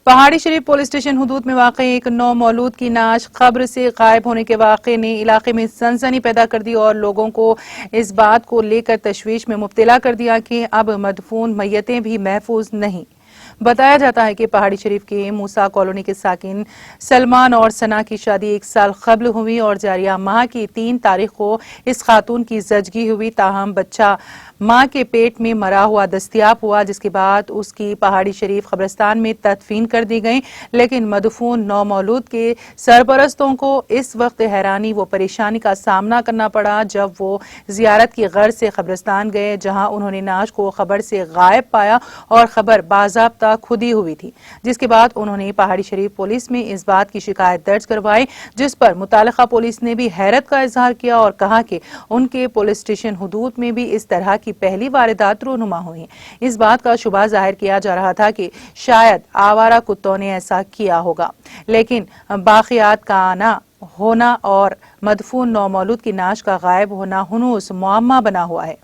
پہاڑی شریف police station حدود میں واقع ایک نومولود کی نعش قبر سے غائب ہونے کے واقعے نے علاقے میں سنسنی پیدا کر دی اور لوگوں کو اس بات کو لے کر تشویش میں مبتلا کر دیا کہ اب مدفون میتیں بھی محفوظ نہیں۔ بتایا جاتا ہے کہ پہاڑی شریف کے موسیٰ کالونی کے ساکن سلمان اور ثنا کی شادی 1 سال قبل ہوئی اور جاریہ ماہ کی 3 تاریخ کو اس خاتون کی زچگی ہوئی، تاہم بچہ ماں کے پیٹ میں مرا ہوا دستیاب ہوا، جس کے بعد اس کی پہاڑی شریف قبرستان میں تدفین کر دی گئی۔ لیکن مدفون نومولود کے سرپرستوں کو اس وقت حیرانی و پریشانی کا سامنا کرنا پڑا جب وہ زیارت کی غرض سے قبرستان گئے، جہاں انہوں نے نعش کو قبر سے غائب پایا اور خبر باضابطہ کھدی ہوئی تھی، جس کے بعد انہوں نے پہاڑی شریف پولیس میں اس بات کی شکایت درج کروائی، جس پر متعلقہ پولیس نے بھی حیرت کا اظہار کیا اور کہا کہ ان کے پولیس اسٹیشن حدود میں بھی اس طرح کی پہلی واردات رونما ہوئی۔ اس بات کا شبہ ظاہر کیا جا رہا تھا کہ شاید آوارہ کتوں نے ایسا کیا ہوگا، لیکن باقیات کا آنا ہونا اور مدفون نومولود کی نعش کا غائب ہونا ہنوز معمہ بنا ہوا ہے۔